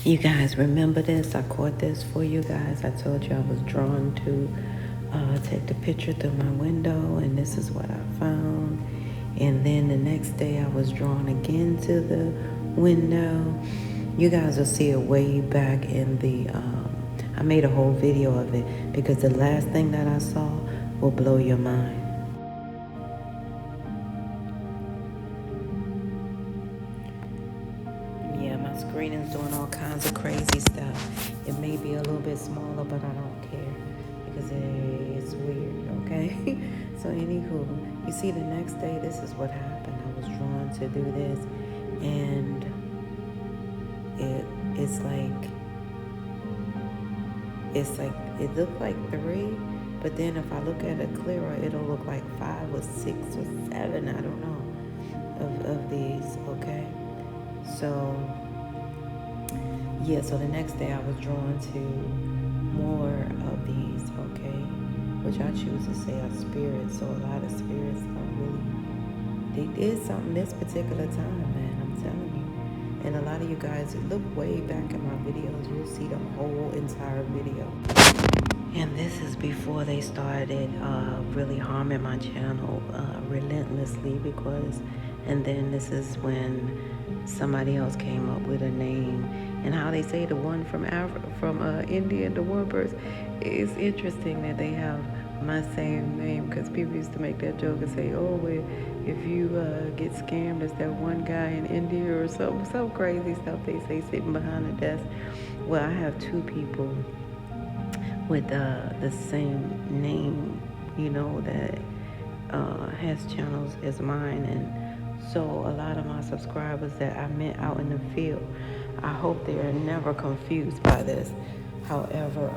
You guys remember this? I caught this for you guys. I told you I was drawn to take the picture through my window, and this is what I found. And then the next day I was drawn again to the window. You guys will see it way back in the, I made a whole video of it because the last thing that I saw will blow your mind. Yeah, my screen is doing all kinds of crazy stuff. It may be a little bit smaller, but I don't care because it's weird, okay? So anywho, you see the next day, this is what happened. I was drawn to do this, and it's like, it looked like 3, but then if I look at it clearer, it'll look like 5 or 6 or 7, I don't know, of these, okay? So, yeah, so the next day I was drawn to more of these, okay? Which I choose to say are spirits. So a lot of spirits they did something this particular time, man, I'm telling you. And a lot of you guys, look way back in my videos, you'll see the whole entire video. And this is before they started really harming my channel relentlessly and then this is when somebody else came up with a name. And how they say the one from India, the one person, it's interesting that they have my same name, because people used to make that joke and say, oh, well, if you get scammed, it's that one guy in India or some crazy stuff they say sitting behind the desk. Well, I have 2 people with the same name, you know, that has channels as mine. And so a lot of my subscribers that I met out in the field, I hope they are never confused by this. However,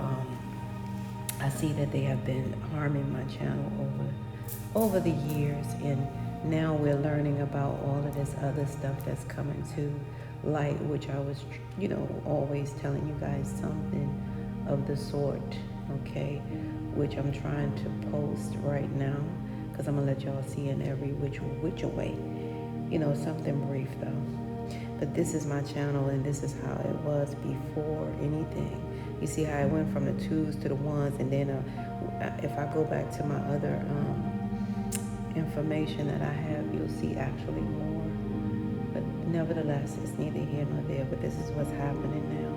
I see that they have been harming my channel over the years, and now we're learning about all of this other stuff that's coming to light, which I was, you know, always telling you guys something of the sort, okay, which I'm trying to post right now, because I'm gonna let y'all see in every which way, you know, something brief though. But this is my channel, and this is how it was before anything. You see how I went from the 2s to the 1s, and then if I go back to my other information that I have, you'll see actually more. But nevertheless, it's neither here nor there, but this is what's happening now.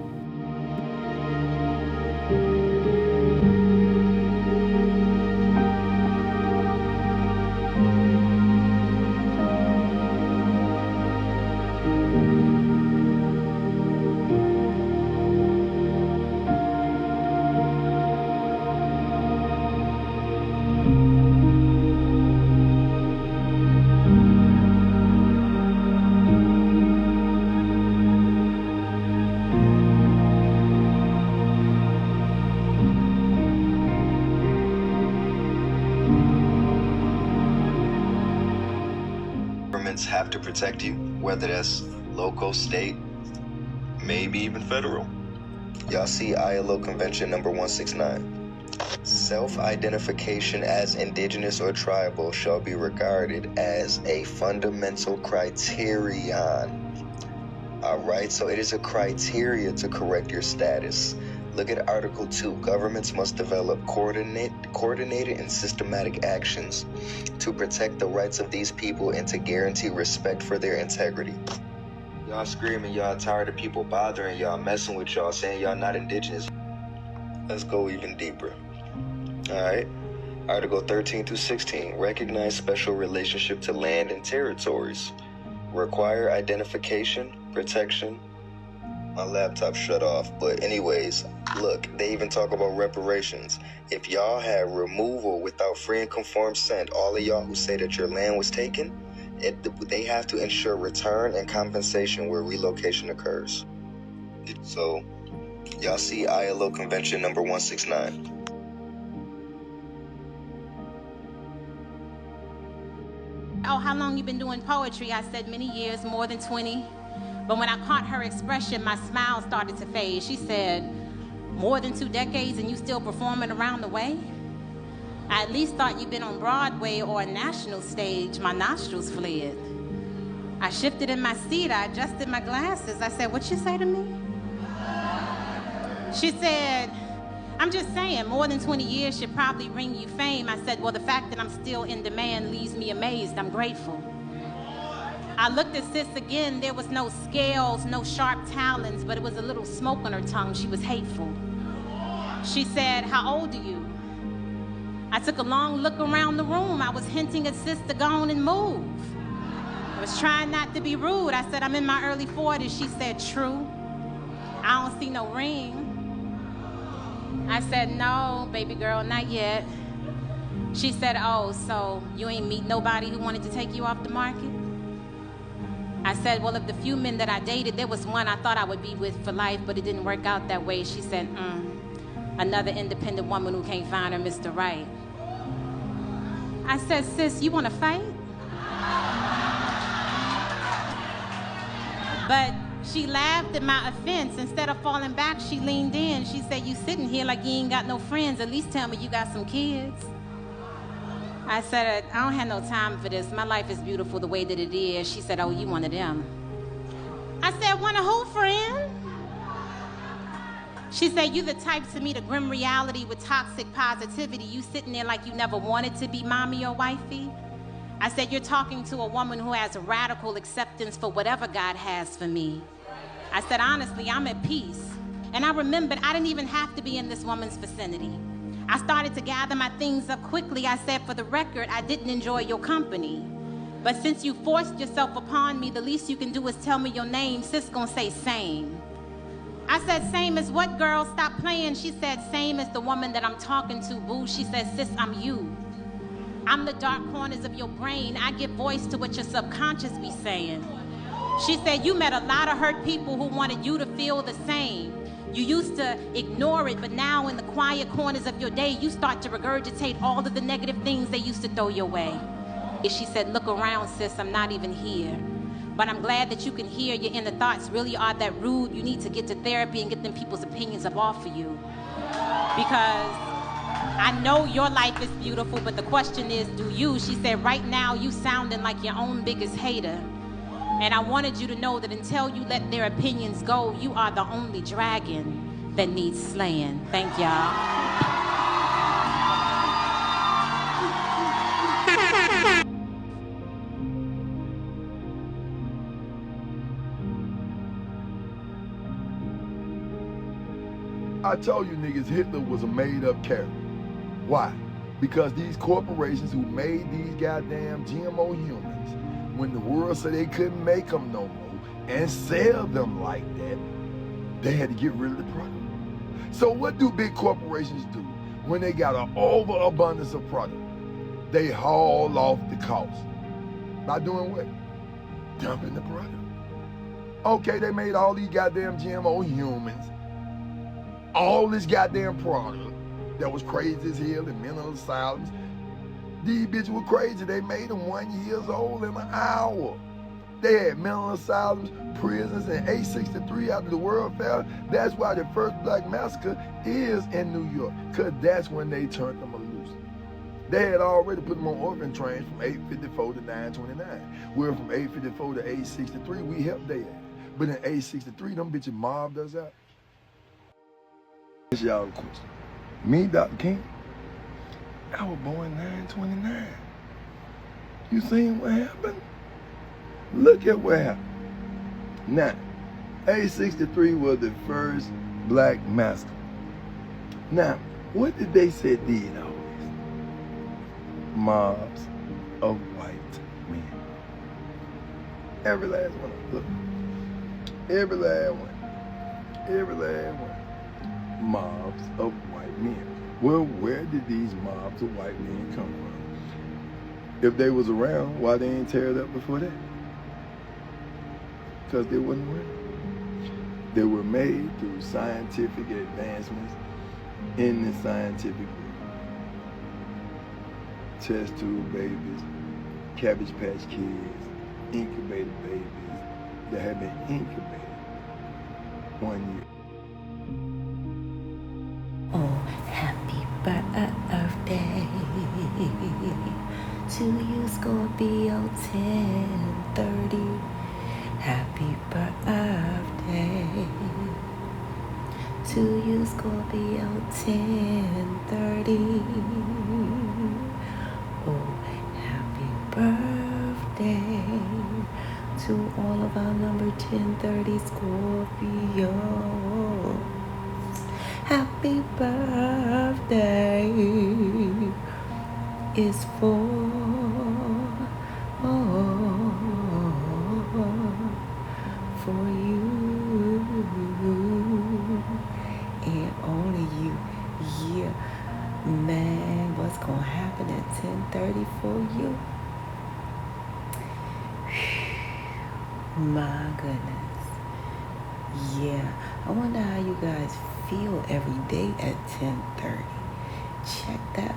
Governments have to protect you, whether that's local, state, maybe even federal. Y'all see ILO Convention number 169. Self-identification as indigenous or tribal shall be regarded as a fundamental criterion. Alright, so it is a criteria to correct your status. Look at Article 2. Governments must develop coordinated and systematic actions to protect the rights of these people and to guarantee respect for their integrity. Y'all screaming y'all tired of people bothering y'all, messing with y'all, saying y'all not indigenous. Let's go even deeper. Alright. Article 13 through 16. Recognize special relationship to land and territories. Require identification, protection. My laptop shut off, but anyways, look, they even talk about reparations. If y'all had removal without free and conformed consent, all of y'all who say that your land was taken, they have to ensure return and compensation where relocation occurs. So, y'all see ILO Convention number 169. Oh, how long you been doing poetry? I said many years, more than 20. But when I caught her expression, my smile started to fade. She said, more than 2 decades and you still performing around the way? I at least thought you'd been on Broadway or a national stage. My nostrils fled. I shifted in my seat. I adjusted my glasses. I said, what you say to me? She said, I'm just saying, more than 20 years should probably bring you fame. I said, well, the fact that I'm still in demand leaves me amazed. I'm grateful. I looked at sis again. There was no scales, no sharp talons, but it was a little smoke on her tongue. She was hateful. She said, how old are you? I took a long look around the room. I was hinting at sis to go on and move. I was trying not to be rude. I said, I'm in my early 40s. She said, true. I don't see no ring. I said, no, baby girl, not yet. She said, oh, so you ain't meet nobody who wanted to take you off the market? I said, well, of the few men that I dated, there was one I thought I would be with for life, but it didn't work out that way. She said, another independent woman who can't find her Mr. Right. I said, sis, you want to fight? But she laughed at my offense. Instead of falling back, she leaned in. She said, you sitting here like you ain't got no friends. At least tell me you got some kids. I said, I don't have no time for this. My life is beautiful the way that it is. She said, oh, you one of them. I said, one of who, friend? She said, you the type to meet a grim reality with toxic positivity. You sitting there like you never wanted to be mommy or wifey. I said, you're talking to a woman who has radical acceptance for whatever God has for me. I said, honestly, I'm at peace. And I remembered I didn't even have to be in this woman's vicinity. I started to gather my things up quickly. I said, for the record, I didn't enjoy your company. But since you forced yourself upon me, the least you can do is tell me your name. Sis gonna say same. I said, same as what, girl? Stop playing. She said, same as the woman that I'm talking to, boo. She said, sis, I'm you. I'm the dark corners of your brain. I give voice to what your subconscious be saying. She said, you met a lot of hurt people who wanted you to feel the same. You used to ignore it, but now in the quiet corners of your day, you start to regurgitate all of the negative things they used to throw your way. And she said, look around, sis, I'm not even here. But I'm glad that you can hear your inner thoughts really are that rude. You need to get to therapy and get them people's opinions up off of you. Because I know your life is beautiful, but the question is, do you? She said, right now, you sounding like your own biggest hater. And I wanted you to know that until you let their opinions go, you are the only dragon that needs slaying. Thank y'all. I told you niggas Hitler was a made-up character. Why? Because these corporations who made these goddamn GMO humans, when the world said they couldn't make them no more and sell them like that, they had to get rid of the product. So what do big corporations do when they got an overabundance of product? They haul off the cost. By doing what? Dumping the product. Okay, they made all these goddamn GMO humans, all this goddamn product that was crazy as hell in mental asylums. These bitches were crazy. They made them 1 year old in an hour. They had mental asylums, prisons, and A63 after the World Fair. That's why the first black massacre is in New York, because that's when they turned them loose. They had already put them on orphan trains from 854 to 929. We're from 854 to 863. We helped their ass. But in 863, them bitches mobbed us out. That's y'all question. Me, Dr. King, I was born 929. You seen what happened? Look at what happened. Now, 863 was the first black massacre. Now, what did they say did all this? Mobs of white men. Every last one. Look. Every last one. Every last one. Mobs of white men. Well, where did these mobs of white men come from? If they was around, why they ain't tear it up before that? Because they wasn't around. They were made through scientific advancements in the scientific world. Test tube babies, Cabbage Patch Kids, incubator babies that have been incubated 1 year. Oh, happy birthday to you, Scorpio 1030. Happy birthday. To you, Scorpio, 10:30. Oh, happy birthday to all of our number 1030 Scorpio. Happy birthday is for you and only you. Yeah, man, what's gonna happen at 10:30 for you? My goodness. Yeah, I wonder how you guys feel every day at 10:30. Check that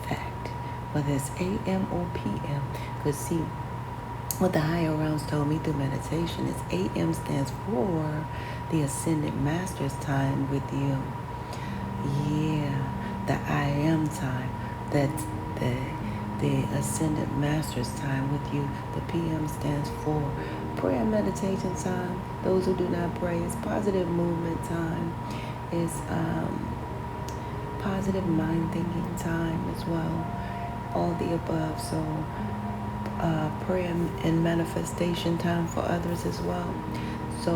fact, whether it's AM or PM. Because see, what the higher realms told me through meditation is AM stands for the Ascended Master's time with you. Yeah, the I am time. That's the Ascended Master's time with you. The PM stands for prayer and meditation time. Those who do not pray, it's positive movement time. It's positive mind thinking time as well. All the above. So prayer and manifestation time for others as well. So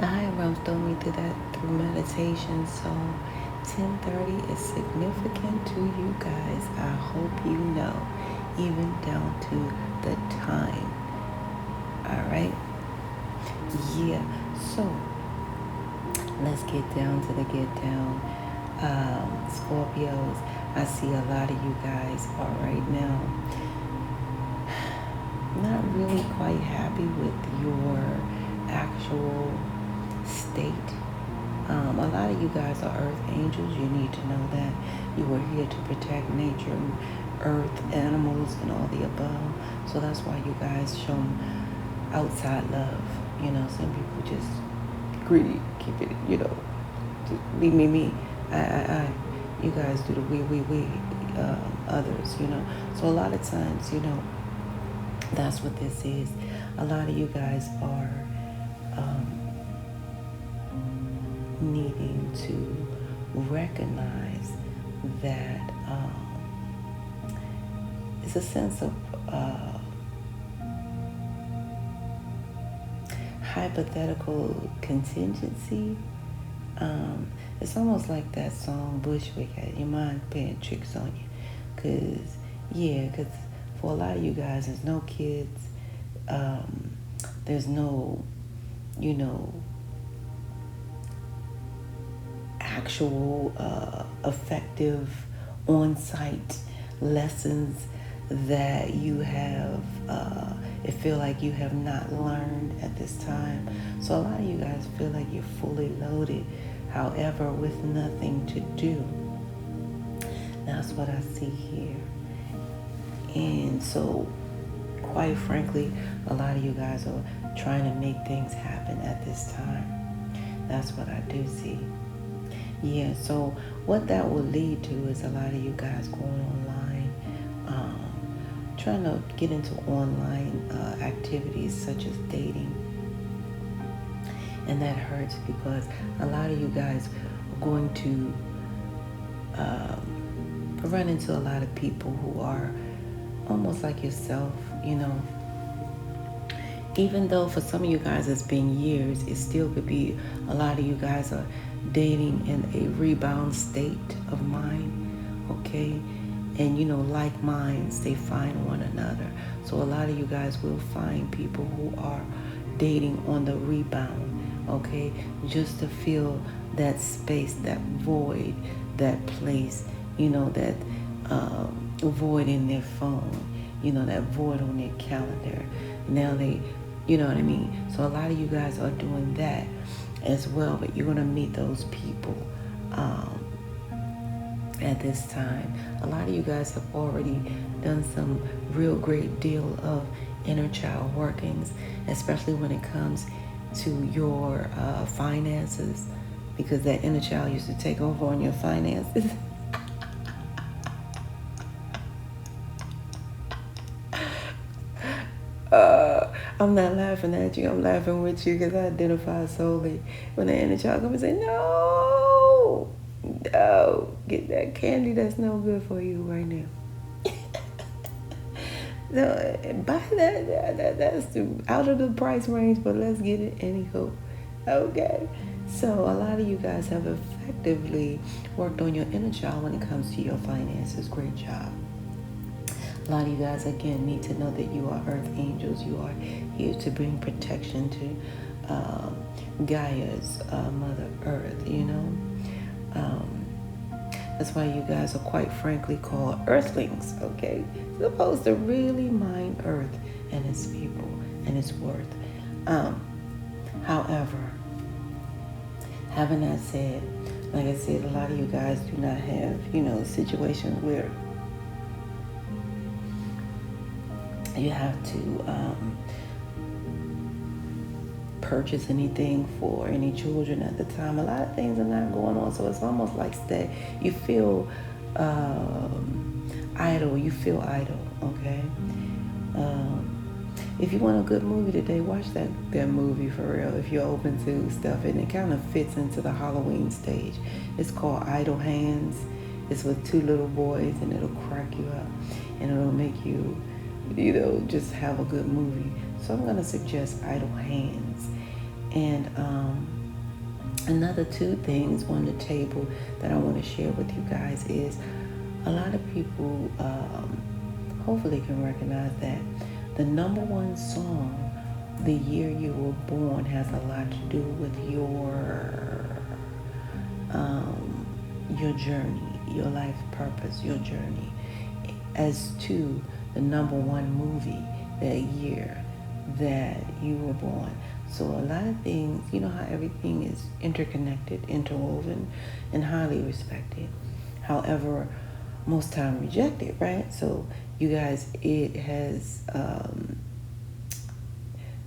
the higher realms told me through meditation. So 10:30 is significant to you guys. I hope you know, even down to the time. All right. Yeah. So let's get down to the get down. Scorpios, I see a lot of you guys are right now not really quite happy with your actual state. A lot of you guys are earth angels. You need to know that. You are here to protect nature, earth, animals, and all the above. So that's why you guys show outside love. You know, some people just greedy, keep it, you know, me, I. You guys do the we, others, you know. So a lot of times, you know, that's what this is. A lot of you guys are needing to recognize that it's a sense of hypothetical contingency. It's almost like that song Bushwick had your mind playing tricks on you. Because for a lot of you guys, there's no kids. There's no, you know, actual effective on-site lessons that you have, it feel like you have not learned at this time. So a lot of you guys feel like you're fully loaded, however, with nothing to do. That's what I see here. And so, quite frankly, a lot of you guys are trying to make things happen at this time. That's what I do see. Yeah, so what that will lead to is a lot of you guys going online, trying to get into online activities such as dating. And that hurts because a lot of you guys are going to run into a lot of people who are almost like yourself, you know. Even though for some of you guys it's been years, it still could be a lot of you guys are dating in a rebound state of mind, okay? And you know, like minds, they find one another. So a lot of you guys will find people who are dating on the rebound, okay? Just to fill that space, that void, that place, you know, that void in their phone, you know, that void on their calendar. Now they, you know what I mean? So a lot of you guys are doing that as well, but you're going to meet those people at this time. A lot of you guys have already done some real great deal of inner child workings, especially when it comes to your finances, because that inner child used to take over on your finances. I'm not laughing at you. I'm laughing with you because I identify solely when the inner child comes and say, no, get that candy that's no good for you right now. So buy that's out of the price range, but let's get it anyhow. Okay. So a lot of you guys have effectively worked on your inner child when it comes to your finances. Great job. A lot of you guys, again, need to know that you are earth angels. You are here to bring protection to Gaia's Mother Earth, you know. That's why you guys are quite frankly called earthlings, okay? Supposed to really mind Earth and its people and its worth. However, having that said, like I said, a lot of you guys do not have, situations where you have to purchase anything for any children at the time. A lot of things are not going on, so it's almost like that you feel idle. You feel idle, okay? If you want a good movie today, watch that movie for real. If you're open to stuff, and it kind of fits into the Halloween stage. It's called Idle Hands. It's with two little boys, and it'll crack you up, and it'll make you, just have a good movie. So I'm gonna suggest Idle Hands. And another two things on the table that I want to share with you guys is a lot of people hopefully can recognize that the number one song, The Year You Were Born, has a lot to do with your journey, your life purpose, your journey, as to the number one movie that year that you were born. So a lot of things, you know how everything is interconnected, interwoven, and highly respected. However, most time rejected, right? So you guys, it has,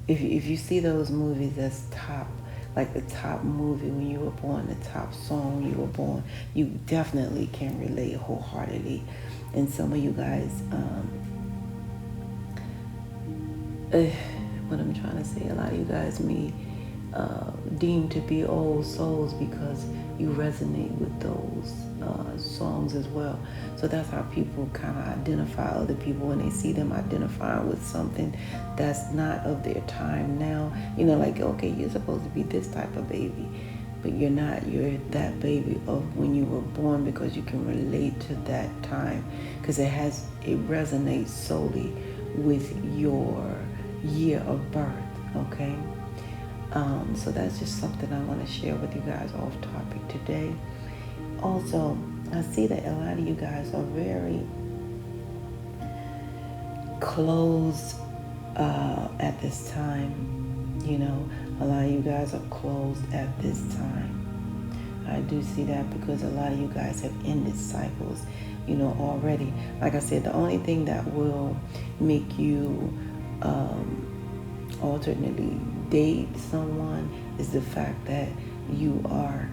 if you see those movies that's top, like the top movie when you were born, the top song you were born, you definitely can relate wholeheartedly. And some of you guys, what I'm trying to say, a lot of you guys may deemed to be old souls because you resonate with those songs as well. So that's how people kind of identify other people when they see them identifying with something that's not of their time now. Like, okay, you're supposed to be this type of baby, but you're not. You're that baby of when you were born, because you can relate to that time, because it resonates solely with your year of birth, okay? So that's just something I want to share with you guys off topic today. Also, I see that a lot of you guys are very closed at this time. A lot of you guys are closed at this time. I do see that because a lot of you guys have ended cycles, already. Like I said, the only thing that will make you alternately date someone is the fact that you are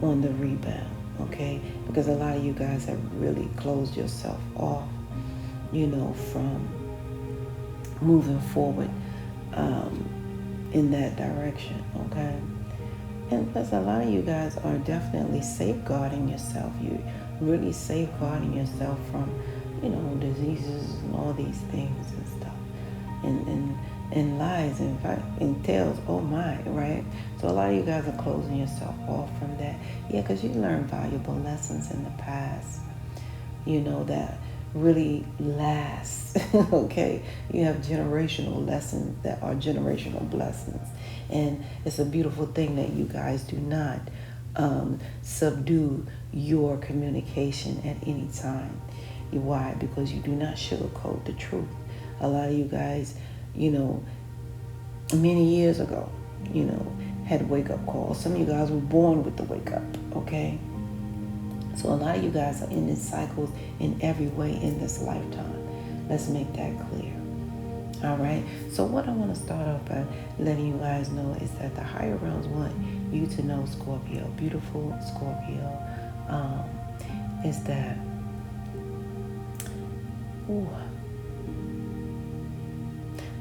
on the rebound, okay? Because a lot of you guys have really closed yourself off, from moving forward in that direction, okay? And plus, a lot of you guys are definitely safeguarding yourself. You're really safeguarding yourself from, diseases and all these things and stuff. And lies and tales, oh my, right? So a lot of you guys are closing yourself off from that. Yeah, because you learned valuable lessons in the past, that really last, okay? You have generational lessons that are generational blessings. And it's a beautiful thing that you guys do not subdue your communication at any time. Why? Because you do not sugarcoat the truth. A lot of you guys, many years ago, had wake-up calls. Some of you guys were born with the wake-up, okay? So a lot of you guys are in these cycles in every way in this lifetime. Let's make that clear. All right? So what I want to start off by letting you guys know is that the higher realms want you to know, Scorpio, beautiful Scorpio, is that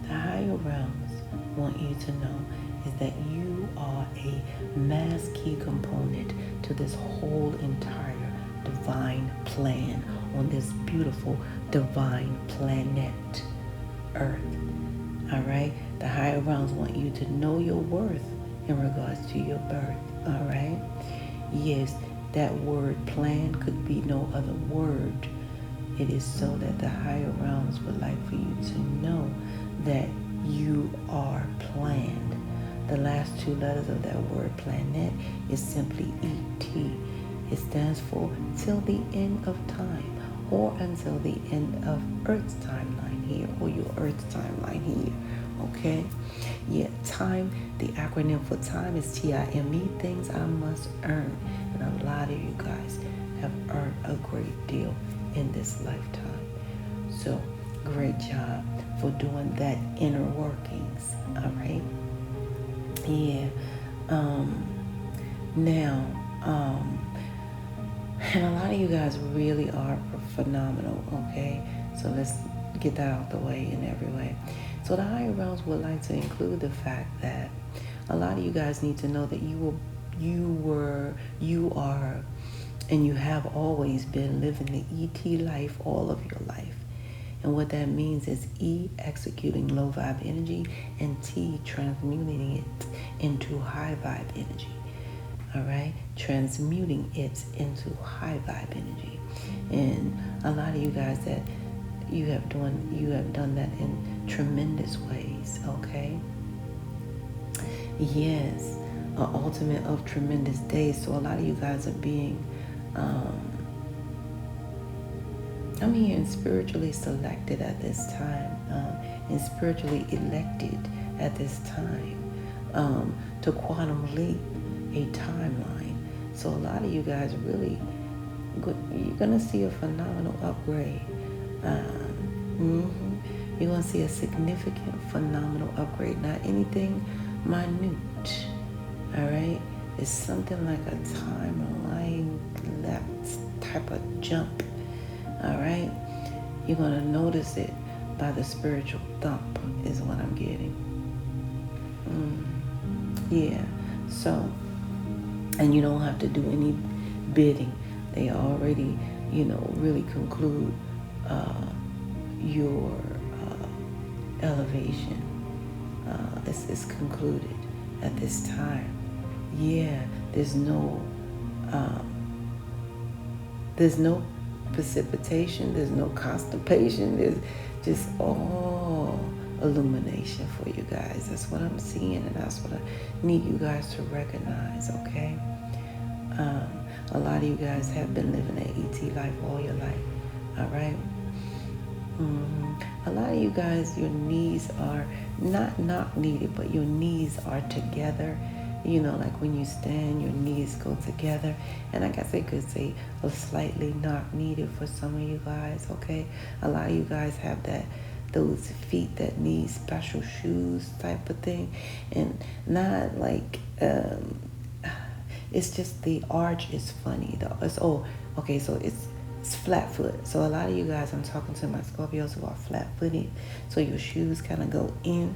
the higher realms want you to know is that you are a mass key component to this whole entire divine plan on this beautiful divine planet Earth. All right? The higher realms want you to know your worth in regards to your birth. All right? Yes, that word plan could be no other word. It is so that the higher realms would like for you to know that you are planned. The last two letters of that word planet is simply ET. It stands for till the end of time, or until the end of Earth's timeline here, or your Earth's timeline here. Okay? Yeah, time, the acronym for time is TIME, things I must earn. And a lot of you guys have earned a great deal in this lifetime. So, great job for doing that inner workings. All right? Yeah. Now, and a lot of you guys really are phenomenal, okay? So let's get that out the way in every way. So the higher realms would like to include the fact that a lot of you guys need to know that you are, and you have always been living the ET life all of your life. And what that means is E, executing low vibe energy, and T, transmuting it into high vibe energy. All right, transmuting it into high vibe energy. And a lot of you guys that you have done that in tremendous ways. Okay. Yes, an ultimate of tremendous days. So a lot of you guys are being, I'm hearing spiritually selected at this time, and spiritually elected at this time, to quantum leap a timeline. So a lot of you guys really, you're going to see a phenomenal upgrade. You're going to see a significant, phenomenal upgrade. Not anything minute, all right? It's something like a timeline lapse type of jump, all right? You're going to notice it by the spiritual thump is what I'm getting. Yeah, so, and you don't have to do any bidding. They already, really conclude your elevation. It's concluded at this time. Yeah, there's no precipitation, there's no constipation, there's just all illumination for you guys. That's what I'm seeing, and that's what I need you guys to recognize, okay? A lot of you guys have been living an ET life all your life, all right? A lot of you guys, your knees are not knock-kneaded, but your knees are together. Like when you stand, your knees go together. And I guess I could say a slightly knock-kneaded for some of you guys, okay? A lot of you guys have those feet that need special shoes type of thing. And not like, it's just the arch is funny. So it's flat foot. So a lot of you guys, I'm talking to my Scorpios who are flat footed. So your shoes kind of go in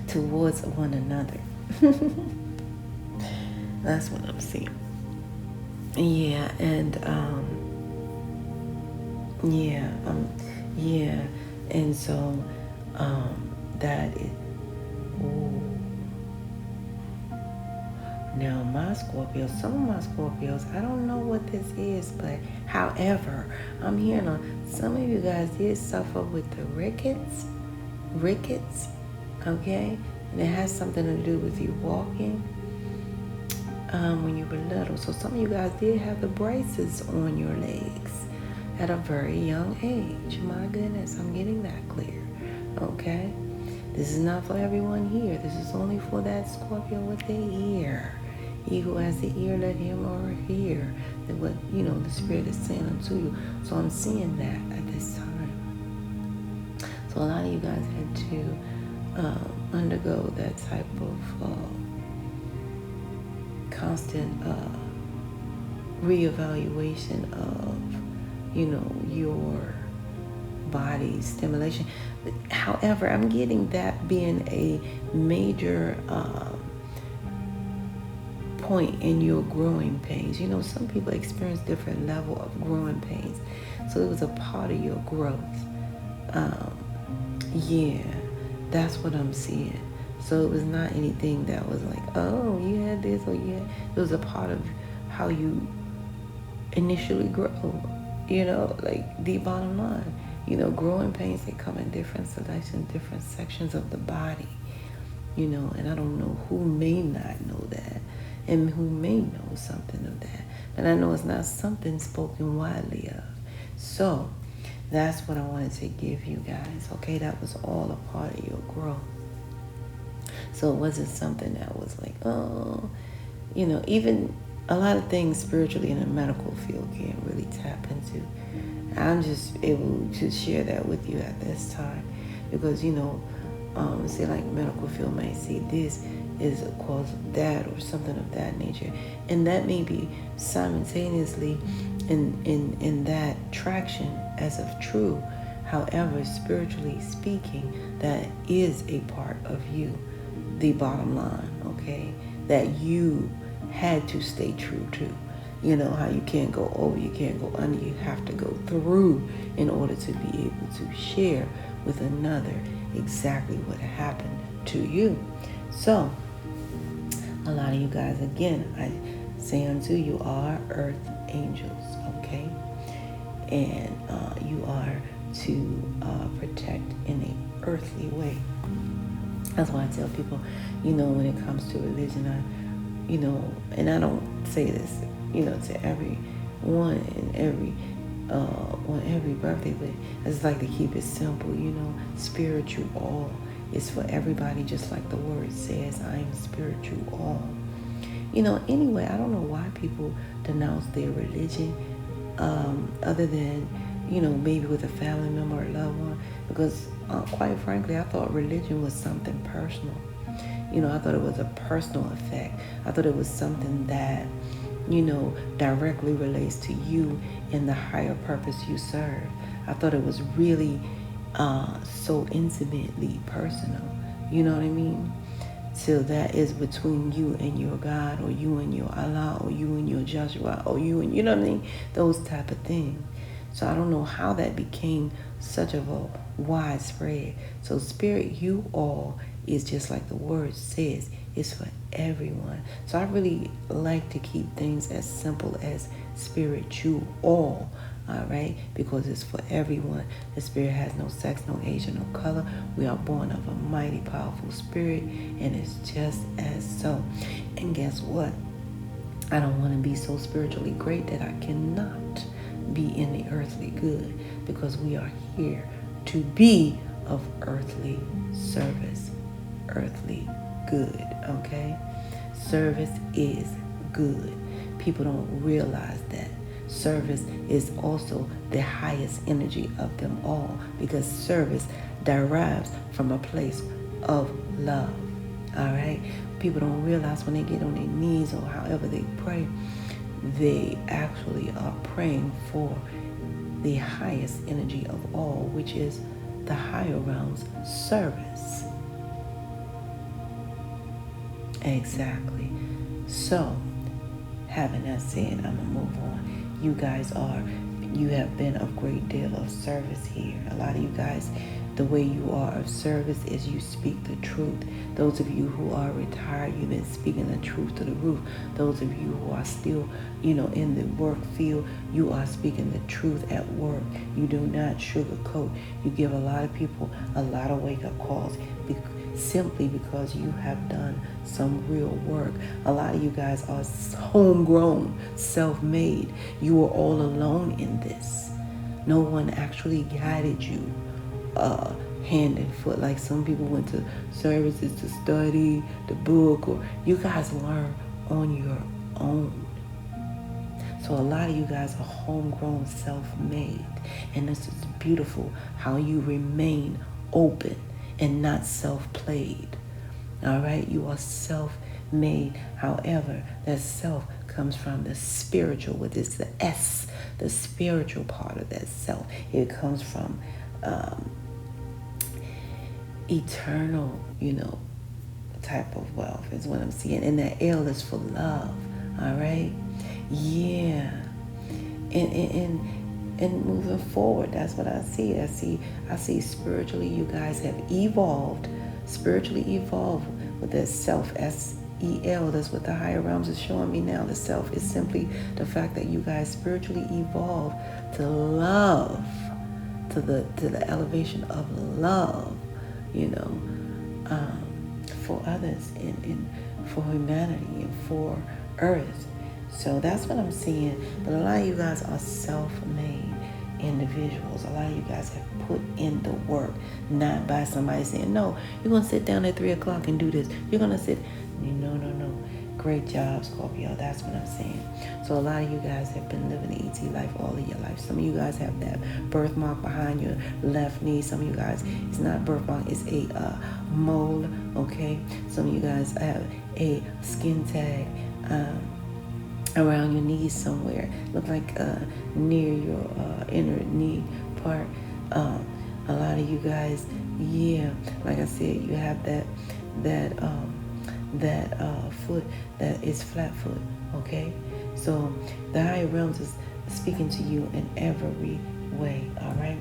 towards one another. That's what I'm seeing. Yeah, and and so that is. Ooh. Now my Scorpios, some of my Scorpios, I don't know what this is, but however, I'm hearing some of you guys did suffer with the rickets, okay? And it has something to do with you walking when you were little. So some of you guys did have the braces on your legs at a very young age. My goodness, I'm getting that clear, okay? This is not for everyone here. This is only for that Scorpio with the ear. He who has the ear, let him or her hear what, the Spirit is saying unto you. So I'm seeing that at this time. So a lot of you guys had to undergo that type of constant reevaluation of, your body stimulation. However, I'm getting that being a major point in your growing pains. You know, some people experience different level of growing pains, so it was a part of your growth. Yeah, that's what I'm seeing. So it was not anything that was like, oh, you had this, or yeah, it was a part of how you initially grow. You know, like the bottom line. You know, growing pains, they come in different selections, different sections of the body. You know, and I don't know who may not know that and who may know something of that. But I know it's not something spoken widely of. So that's what I wanted to give you guys. Okay, that was all a part of your growth. So it wasn't something that was like, oh, you know, even a lot of things spiritually in the medical field can't really tap into. I'm just able to share that with you at this time because, you know, say like medical field might see this is a cause of that or something of that nature. And that may be simultaneously in that traction as of true. However, spiritually speaking, that is a part of you, the bottom line, okay, that you had to stay true to. You know how you can't go over, you can't go under, you have to go through in order to be able to share with another exactly what happened to you. So, a lot of you guys, again, I say unto you are earth angels, okay? And you are to protect in an earthly way. That's why I tell people, you know, when it comes to religion, you know, and I don't say this, you know, to everyone and on every birthday, but I just like to keep it simple, you know. Spiritual is for everybody, just like the word says, I am spiritual. You know, anyway, I don't know why people denounce their religion, other than, you know, maybe with a family member or loved one, because quite frankly, I thought religion was something personal. You know, I thought it was a personal effect. I thought it was something that, you know, directly relates to you and the higher purpose you serve. I thought it was really so intimately personal. You know what I mean? So that is between you and your God, or you and your Allah, or you and your Joshua, or you and, you know what I mean? Those type of things. So I don't know how that became such of a widespread. So spirit, you all, is just like the word says, it's for everyone. So I really like to keep things as simple as spiritual, all right? Because it's for everyone. The spirit has no sex, no age, or no color. We are born of a mighty, powerful spirit, and it's just as so. And guess what? I don't want to be so spiritually great that I cannot be in the earthly good, because we are here to be of earthly service, earthly good, okay? Service is good. People don't realize that. Service is also the highest energy of them all, because service derives from a place of love, all right? People don't realize when they get on their knees or however they pray, they actually are praying for the highest energy of all, which is the higher realms, service. Exactly. So, having that said, I'm going to move on. You have been of great deal of service here. A lot of you guys, the way you are of service is you speak the truth. Those of you who are retired, you've been speaking the truth to the roof. Those of you who are still, you know, in the work field, you are speaking the truth at work. You do not sugarcoat. You give a lot of people a lot of wake-up calls simply because you have done some real work. A lot of you guys are homegrown, self-made. You were all alone in this. No one actually guided you hand and foot. Like some people went to services to study the book, or you guys learn on your own. So a lot of you guys are homegrown, self-made. And this is beautiful how you remain open and not self-played. All right? You are self-made. However, that self comes from the spiritual, which is the S, the spiritual part of that self. It comes from eternal, type of wealth is what I'm seeing. And that L is for love. All right? Yeah. And moving forward, that's what I see. I see spiritually you guys have evolved. Spiritually evolved with that self, S-E-L. That's what the higher realms is showing me now. The self is simply the fact that you guys spiritually evolved to love, to the elevation of love, for others and for humanity and for earth. So that's what I'm seeing. But a lot of you guys are self-made individuals. A lot of you guys have put in the work, not by somebody saying, no, you're going to sit down at 3 o'clock and do this. You're going to sit. No. Great job, Scorpio. That's what I'm saying. So a lot of you guys have been living the ET life all of your life. Some of you guys have that birthmark behind your left knee. Some of you guys, it's not a birthmark, it's a mole, okay? Some of you guys have a skin tag around your knees somewhere. Look like near your inner knee part. A lot of you guys, yeah, like I said, you have that foot that is flat foot, okay? So the higher realms is speaking to you in every way, all right?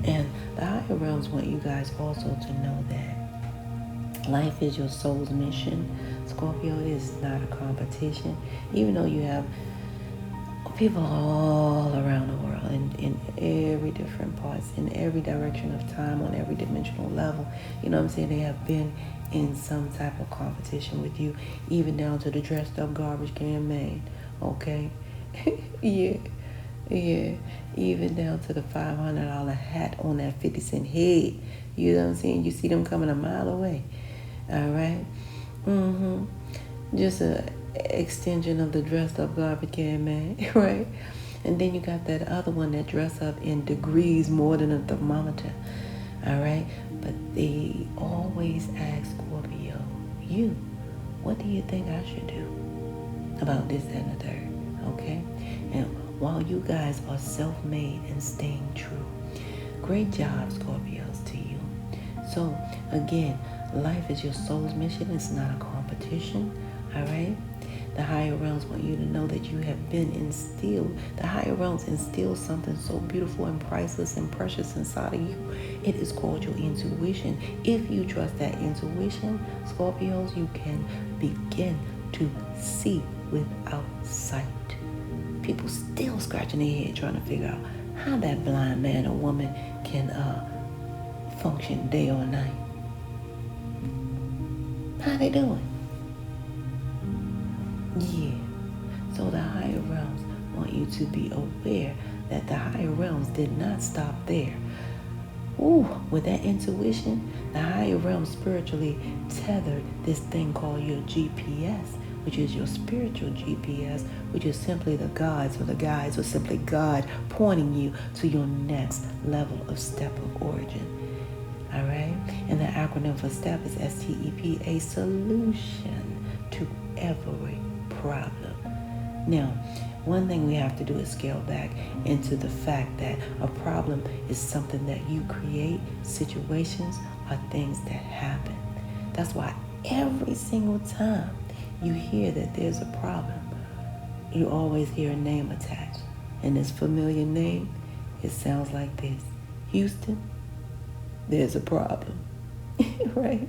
And the higher realms want you guys also to know that life is your soul's mission. Scorpio, it is not a competition. Even though you have people all around the world in every different parts, in every direction of time, on every dimensional level, you know what I'm saying? They have been in some type of competition with you, even down to the dressed up garbage can man, okay? yeah, even down to the $500 hat on that 50-cent head. You know what I'm saying? You see them coming a mile away, all right? Just a extension of the dressed up garbage can man, right? And then you got that other one that dress up in degrees more than a thermometer, all right? But they always ask Scorpio, what do you think I should do about this, that, and the third, okay? And while you guys are self-made and staying true, great job, Scorpios, to you. So, again, life is your soul's mission. It's not a competition, all right? The higher realms want you to know that you have been instilled. The higher realms instill something so beautiful and priceless and precious inside of you. It is called your intuition. If you trust that intuition, Scorpios, you can begin to see without sight. People still scratching their head trying to figure out how that blind man or woman can function day or night. How they doing? Yeah. So the higher realms want you to be aware that the higher realms did not stop there. With that intuition, the higher realms spiritually tethered this thing called your GPS, which is your spiritual GPS, which is simply the guides or simply God pointing you to your next level of step of origin. All right? And the acronym for STEP is STEP, a solution to every problem. Now, one thing we have to do is scale back into the fact that a problem is something that you create. Situations are things that happen. That's why every single time you hear that there's a problem, you always hear a name attached. And this familiar name, it sounds like this. Houston, there's a problem, right?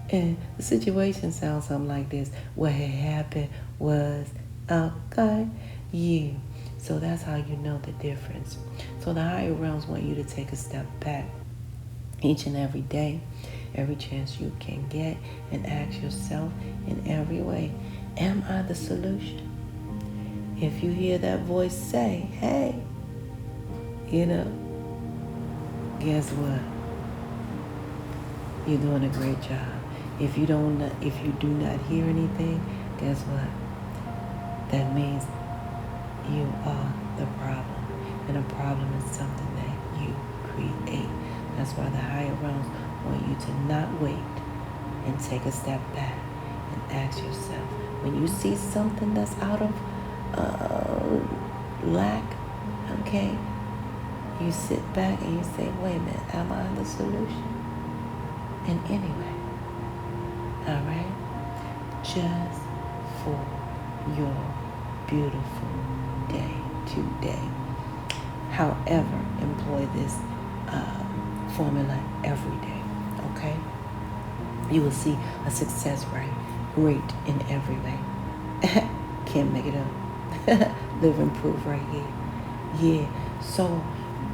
And the situation sounds something like this. What had happened was, okay, yeah. So that's how you know the difference. So the higher realms want you to take a step back each and every day, every chance you can get, and ask yourself in every way, am I the solution? If you hear that voice say, hey, guess what? You're doing a great job. If you do not hear anything, guess what? That means you are the problem. And a problem is something that you create. That's why the higher realms want you to not wait and take a step back and ask yourself, when you see something that's out of lack, okay, you sit back and you say, wait a minute, am I the solution? And anyway, all right, just for your beautiful day today. However, employ this formula every day, okay? You will see a success rate in every way. Can't make it up. Living proof right here. Yeah, so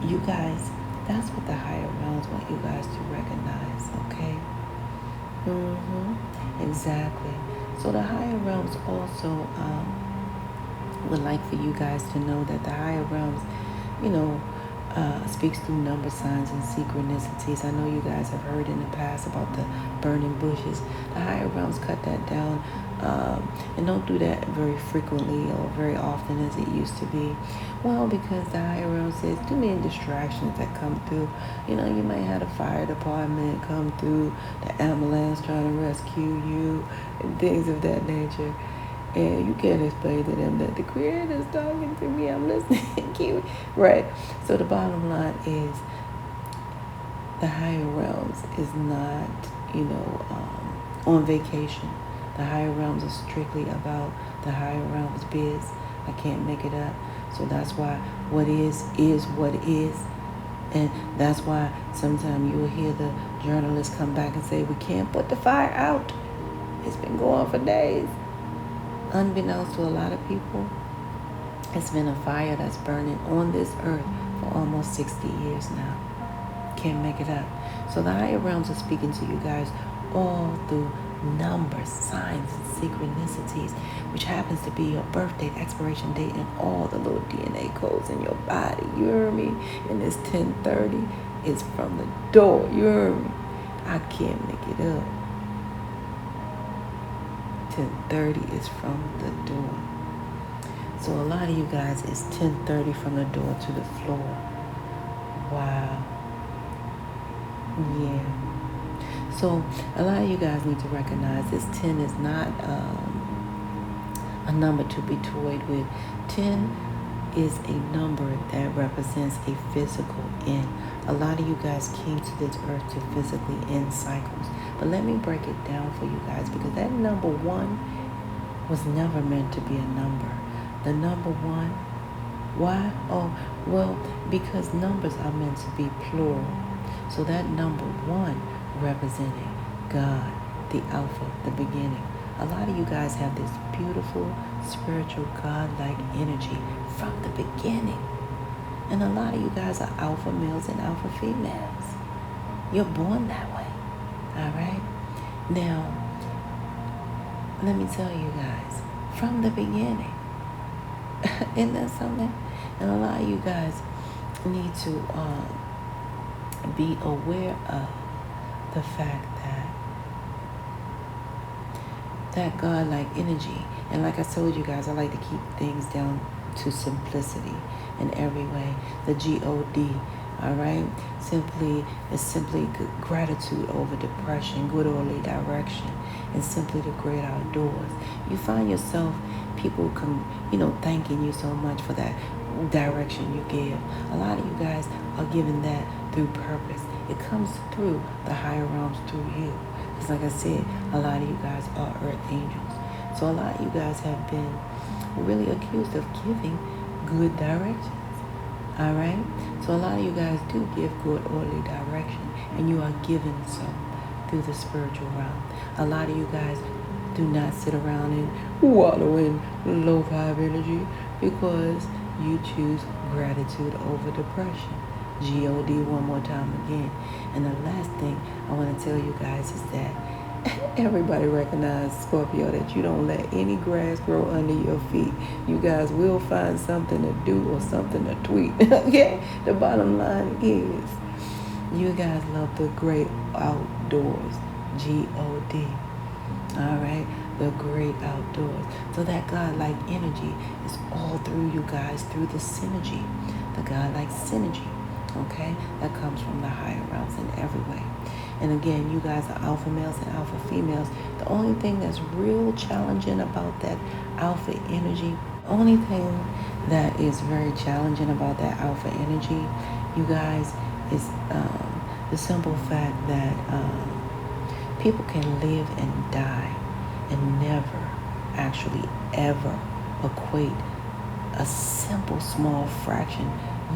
you guys, that's what the higher realms want you guys to recognize, okay? Exactly. So the higher realms also would like for you guys to know that the higher realms, speaks through number signs and synchronicities. I know you guys have heard in the past about the burning bushes. The higher realms cut that down and don't do that very frequently or very often as it used to be. Well, because the higher realm says too many distractions that come through. You might have a fire department come through, the ambulance trying to rescue you, and things of that nature. And you can't explain to them that the Creator is talking to me. I'm listening. Right. So the bottom line is the higher realms is not, on vacation. The higher realms are strictly about the higher realms biz. I can't make it up. So that's why what is what is. And that's why sometimes you'll hear the journalists come back and say, we can't put the fire out. It's been going for days. Unbeknownst to a lot of people, it's been a fire that's burning on this earth for almost 60 years now. Can't make it up. So the higher realms are speaking to you guys all through numbers, signs, and synchronicities, which happens to be your birth date, expiration date, and all the little DNA codes in your body. You hear me? And this 1030 is from the door. You hear me? I can't make it up. 1030 is from the door. So a lot of you guys, it's 1030 from the door to the floor. Wow. Yeah. So a lot of you guys need to recognize this 10 is not a number to be toyed with. 10 is a number that represents a physical end. A lot of you guys came to this earth to physically end cycles. But let me break it down for you guys, because that number 1 was never meant to be a number. The number 1, why? Oh, well, because numbers are meant to be plural. So that number 1 representing God, the Alpha, the beginning. A lot of you guys have this beautiful, spiritual, God-like energy from the beginning. And a lot of you guys are alpha males and alpha females. You're born that way. All right? Now, let me tell you guys, from the beginning, isn't that something? And a lot of you guys need to be aware of the fact that God-like energy, and like I told you guys, I like to keep things down to simplicity in every way. The G-O-D, all right? It's simply gratitude over depression, good orderly direction, and simply the great outdoors. You find yourself, people thanking you so much for that direction you give. A lot of you guys are given that through purpose. It comes through the higher realms through you. Because like I said, a lot of you guys are earth angels. So a lot of you guys have been really accused of giving good directions. All right? So a lot of you guys do give good orderly direction, and you are given some through the spiritual realm. A lot of you guys do not sit around and wallow in low vibe energy, because you choose gratitude over depression. G-O-D one more time again. And the last thing I want to tell you guys is that everybody recognize, Scorpio, that you don't let any grass grow under your feet. You guys will find something to do or something to tweet. Okay? The bottom line is you guys love the great outdoors. G-O-D. All right? The great outdoors. So that God-like energy is all through you guys, through the synergy. The God-like synergy. Okay? That comes from the higher realms in every way. And again, you guys are alpha males and alpha females. The only thing that's real challenging about that alpha energy, the only thing that is very challenging about that alpha energy You guys, is the simple fact that people can live and die and never actually ever equate a simple small fraction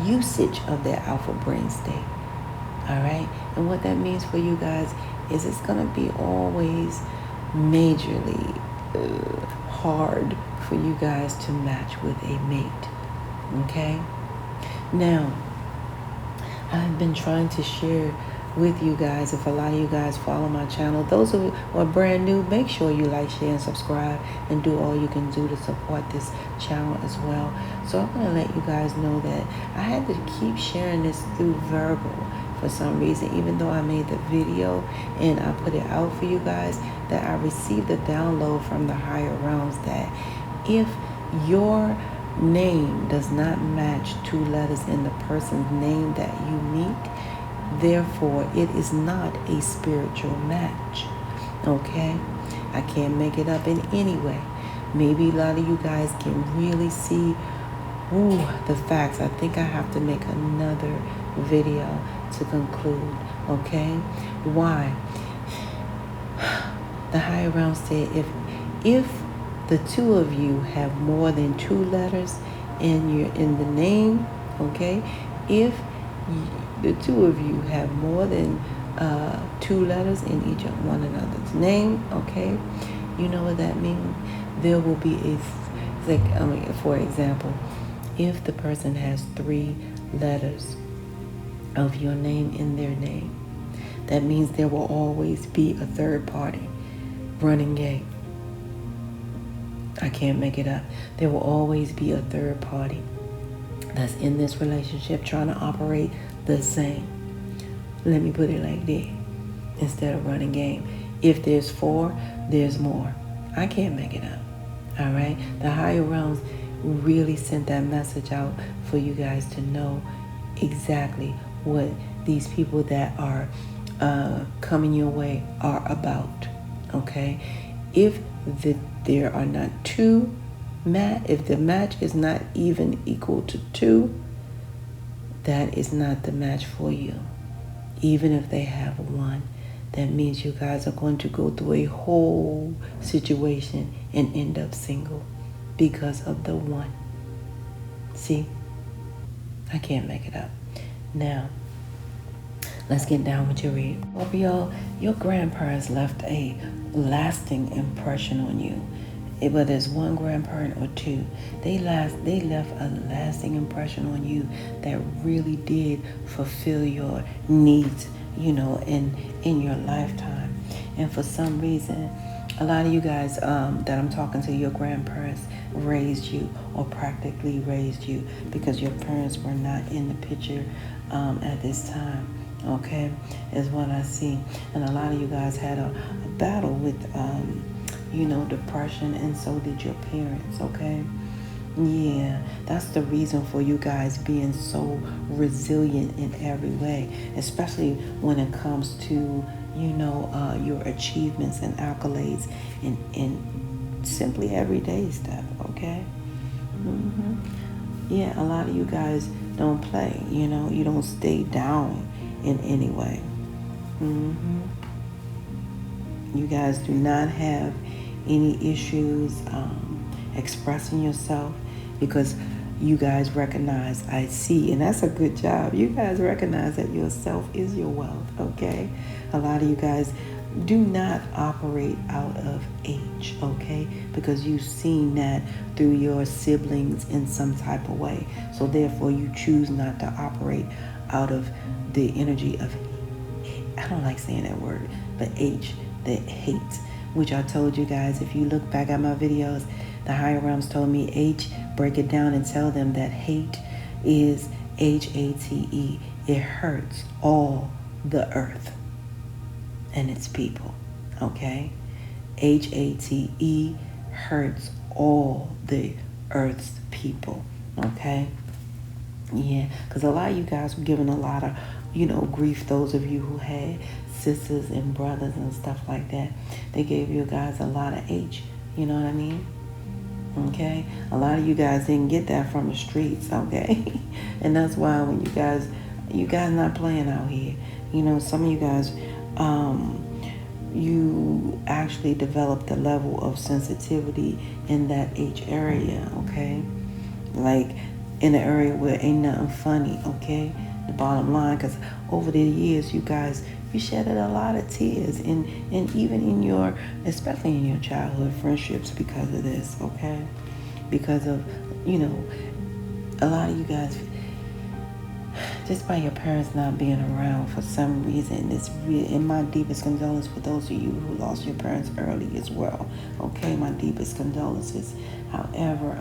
usage of their alpha brain state. All right, and what that means for you guys is it's gonna be always majorly hard for you guys to match with a mate. Okay, now I've been trying to share with you guys. If a lot of you guys follow my channel, those who are brand new, make sure you like, share, and subscribe, and do all you can do to support this channel as well. So I'm going to let you guys know that I had to keep sharing this through verbal for some reason, even though I made the video and I put it out for you guys, that I received a download from the higher realms that if your name does not match 2 letters in the person's name that you meet, therefore it is not a spiritual match. Okay, I can't make it up in any way. Maybe a lot of you guys can really see the facts. I think I have to make another video to conclude. Okay, why? The higher realm said if the 2 of you have more than 2 letters in the name, okay, if the 2 of you have more than 2 letters in each of one another's name, okay, you know what that means? There will be for example, if the person has 3 letters of your name in their name, that means there will always be a third party running game. I can't make it up. There will always be a third party that's in this relationship trying to operate the same. Let me put it like that. Instead of running game. If there's 4, there's more. I can't make it up. All right? The higher realms really sent that message out for you guys to know exactly what these people that are coming your way are about. Okay? If there are not 2 if the match is not even equal to 2, that is not the match for you. Even if they have 1, that means you guys are going to go through a whole situation and end up single because of the 1. See? I can't make it up. Now, let's get down with your read. Scorpio, your grandparents left a lasting impression on you. Whether it's 1 grandparent or 2, they left a lasting impression on you that really did fulfill your needs, in your lifetime. And for some reason, a lot of you guys that I'm talking to, your grandparents raised you or practically raised you because your parents were not in the picture at this time. Okay, is what I see. And a lot of you guys had a battle with depression, and so did your parents. Okay, yeah, that's the reason for you guys being so resilient in every way, especially when it comes to your achievements and accolades in simply everyday stuff. Okay. Yeah, a lot of you guys don't play. You don't stay down in any way. You guys do not have any issues expressing yourself because you guys recognize, I see, and that's a good job. You guys recognize that yourself is your wealth, okay? A lot of you guys do not operate out of age, okay? Because you've seen that through your siblings in some type of way. So therefore you choose not to operate out of the energy of, I don't like saying that word, but H, the hate, which I told you guys, if you look back at my videos, the higher realms told me H, break it down and tell them that hate is H-A-T-E. It hurts all the earth and its people, okay? H-A-T-E hurts all the earth's people, okay? Yeah, because a lot of you guys were given a lot of, grief. Those of you who had sisters and brothers and stuff like that, they gave you guys a lot of H, you know what I mean? Okay, a lot of you guys didn't get that from the streets, okay? And that's why when you guys, You guys not playing out here. You know, some of you guys, you actually developed a level of sensitivity in that H area, okay? Like in an area where ain't nothing funny, okay? The bottom line, because over the years, you guys, you shedded a lot of tears, and even in your, especially in your childhood friendships, because of this, okay? Because of, you know, a lot of you guys, just by your parents not being around for some reason, it's real. And my deepest condolences for those of you who lost your parents early as well. Okay, my deepest condolences. However,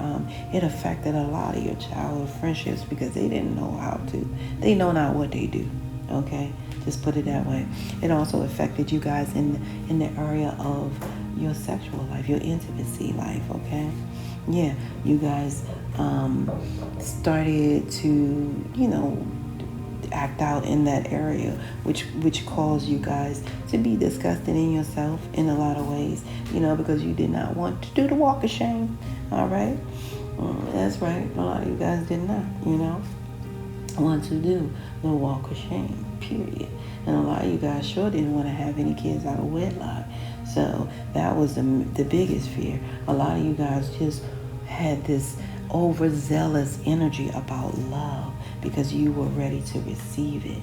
it affected a lot of your childhood friendships because they didn't know how to. They know not what they do. Okay, just put it that way. It also affected you guys in the area of your sexual life, your intimacy life. Okay, yeah, you guys started to, you know, act out in that area, which caused you guys to be disgusted in yourself in a lot of ways, you know, because you did not want to do the walk of shame. All right, that's right. A lot of you guys did not, you know, want to do the walk of shame. Period. And a lot of you guys sure didn't want to have any kids out of wedlock. So that was the biggest fear. A lot of you guys just had this overzealous energy about love because you were ready to receive it,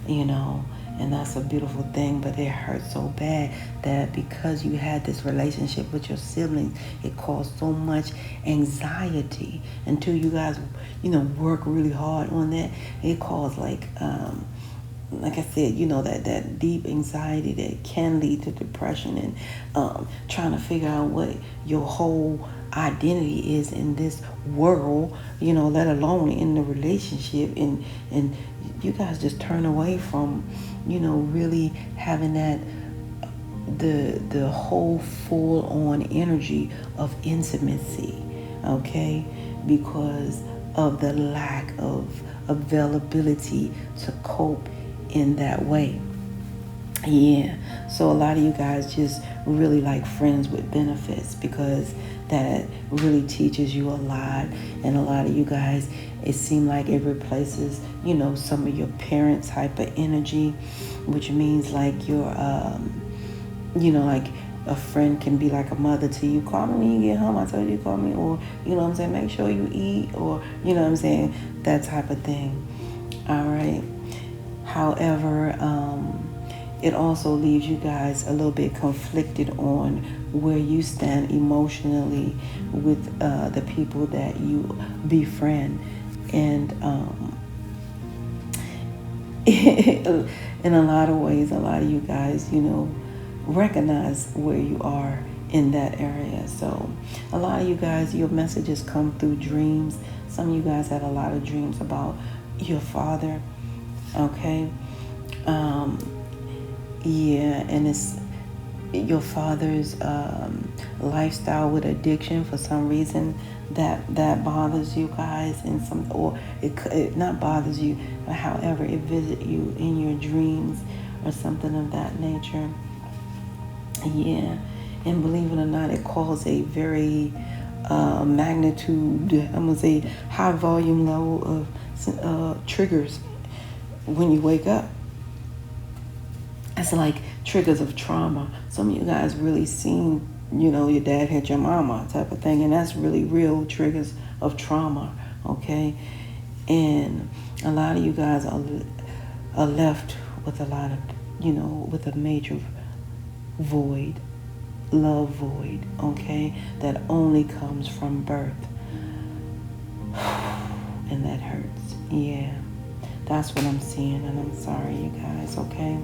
you know, and that's a beautiful thing, but it hurt so bad that because you had this relationship with your siblings, it caused so much anxiety until you guys, you know, work really hard on that. It caused like I said, you know, that deep anxiety that can lead to depression and trying to figure out what your whole identity is in this world, you know, let alone in the relationship, and you guys just turn away from, you know, really having that the whole full on energy of intimacy, okay, because of the lack of availability to cope in that way. Yeah, so a lot of you guys just really like friends with benefits because that really teaches you a lot. And a lot of you guys, it seemed like it replaces, you know, some of your parent type of energy, which means like your, you know, like a friend can be like a mother to you. Call me when you get home. I told you to call me, or, you know what I'm saying, make sure you eat, or, you know what I'm saying, that type of thing. All right. However, it also leaves you guys a little bit conflicted on where you stand emotionally with the people that you befriend. And in a lot of ways, a lot of you guys, you know, recognize where you are in that area. So a lot of you guys, your messages come through dreams. Some of you guys had a lot of dreams about your father. Okay. Yeah, and it's your father's lifestyle with addiction. For some reason that bothers you guys in some, or it not bothers you, but however it visits you in your dreams or something of that nature. Yeah, and believe it or not, it caused a very magnitude, I'm gonna say high volume level of triggers when you wake up. It's like triggers of trauma. Some of you guys really seen, you know, your dad hit your mama type of thing, and that's really real triggers of trauma, okay? And a lot of you guys are left with a lot of, you know, with a major void, love void, okay, that only comes from birth. And that hurts. Yeah, that's what I'm seeing, and I'm sorry, you guys, okay?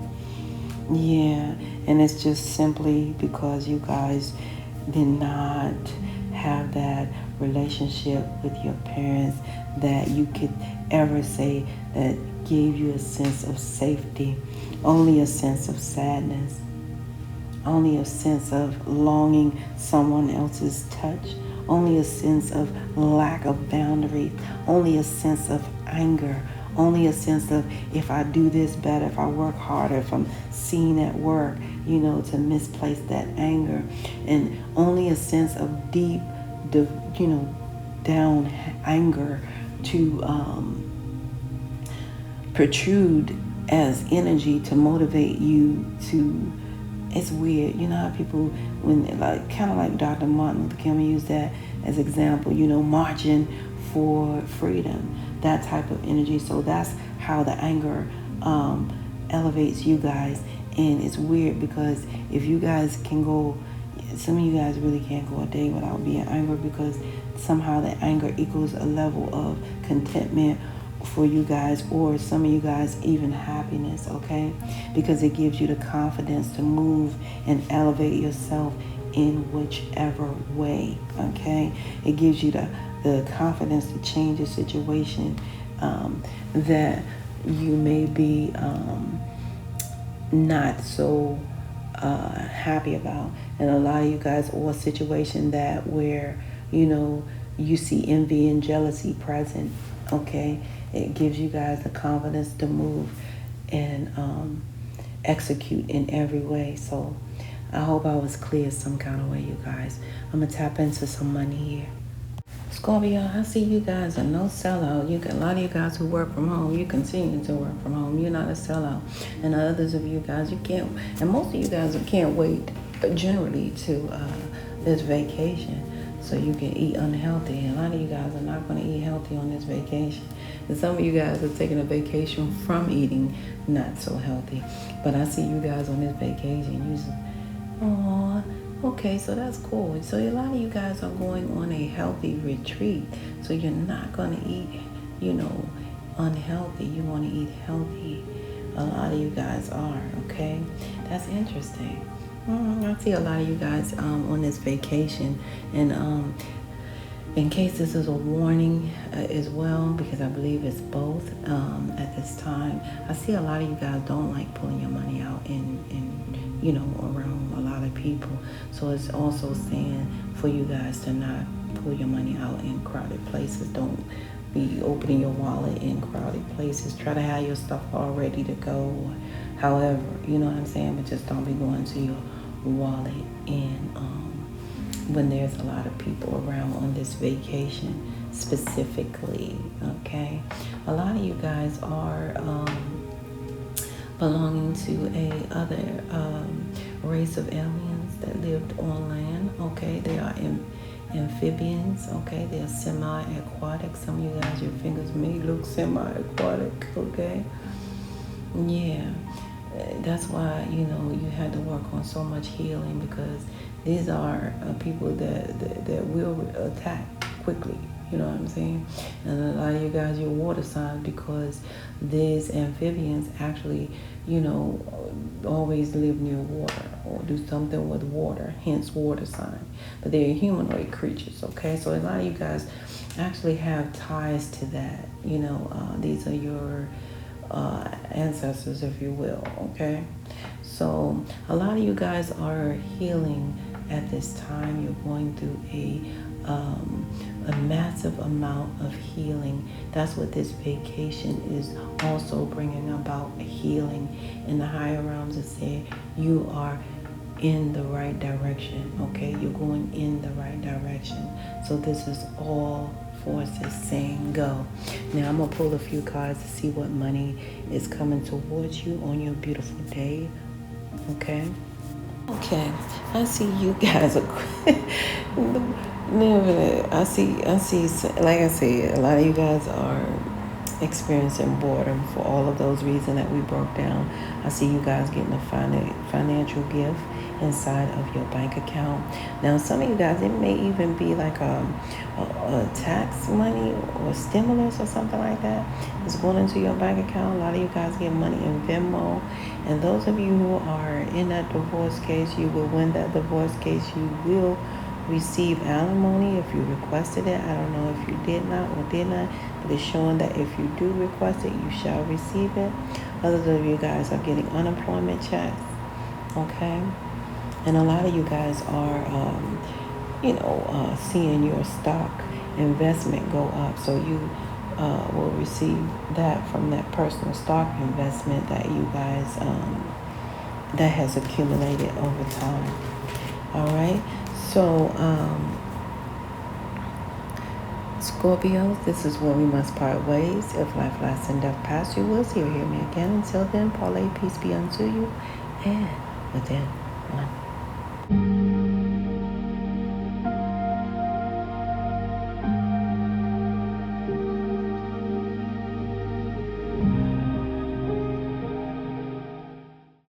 Yeah, and it's just simply because you guys did not have that relationship with your parents that you could ever say that gave you a sense of safety, only a sense of sadness, only a sense of longing someone else's touch, only a sense of lack of boundaries, only a sense of anger, only a sense of if I do this better, if I work harder, if I'm seen at work, you know, to misplace that anger, and only a sense of deep, you know, down anger to protrude as energy to motivate you to. It's weird, you know how people, when like kind of like Dr. Martin Luther King used that as example, marching for freedom, that type of energy. So that's how the anger elevates you guys. And it's weird because if you guys can go, some of you guys really can't go a day without being angry, because somehow that anger equals a level of contentment for you guys, or some of you guys even happiness, okay? Because it gives you the confidence to move and elevate yourself in whichever way, okay? It gives you the confidence to change a situation that you may be not so happy about. And a lot of you guys, or a situation that where you see envy and jealousy present, okay? It gives you guys the confidence to move and execute in every way. So I hope I was clear some kind of way, you guys. I'm going to tap into some money here. Scorpio, I see you guys are no sellout. A lot of you guys who work from home, you continue to work from home. You're not a sellout. And others of you guys, you can't, and most of you guys can't wait generally to this vacation so you can eat unhealthy. And a lot of you guys are not going to eat healthy on this vacation. And some of you guys are taking a vacation from eating not so healthy. But I see you guys on this vacation. Aw, okay, so that's cool. So a lot of you guys are going on a healthy retreat. So you're not going to eat, unhealthy. You want to eat healthy. A lot of you guys are, okay? That's interesting. I see a lot of you guys on this vacation. And in case this is a warning as well, because I believe it's both at this time, I see a lot of you guys don't like pulling your money out in around a lot of people. So it's also saying for you guys to not pull your money out in crowded places. Don't be opening your wallet in crowded places. Try to have your stuff all ready to go. However, you know what I'm saying? But just don't be going to your wallet in when there's a lot of people around on this vacation specifically, okay? A lot of you guys are belonging to a other race of aliens that lived on land, okay? They are amphibians, okay? They are semi-aquatic. Some of you guys, your fingers may look semi-aquatic, okay? Yeah. That's why, you had to work on so much healing, because these are people that will attack quickly, you know what I'm saying? And a lot of you guys, you're water signs, because these amphibians actually, always live near water or do something with water, hence water sign. But they're humanoid creatures, okay? So a lot of you guys actually have ties to that, these are your ancestors, if you will, okay? So a lot of you guys are healing at this time. You're going through a massive amount of healing. That's what this vacation is also bringing about, healing. In the higher realms, it said you are in the right direction, okay? You're going in the right direction. So this is all forces saying go. Now I'm gonna pull a few cards to see what money is coming towards you on your beautiful day. Okay. I see you guys are I see like I said, a lot of you guys are experiencing boredom for all of those reasons that we broke down. I see you guys getting a financial gift inside of your bank account. Now, some of you guys, it may even be like a tax money or stimulus or something like that. It's going into your bank account. A lot of you guys get money in Venmo. And those of you who are in that divorce case, you will win that divorce case. You will receive alimony if you requested it. I don't know if you did not or did not, but it's showing that if you do request it, you shall receive it. Others of you guys are getting unemployment checks, okay? And a lot of you guys are, seeing your stock investment go up. So you will receive that from that personal stock investment that you guys, that has accumulated over time. All right. So Scorpio, this is where we must part ways. If life, lies, and death pass you, will see or hear me again. Until then, Paulay, peace be unto you, and within one.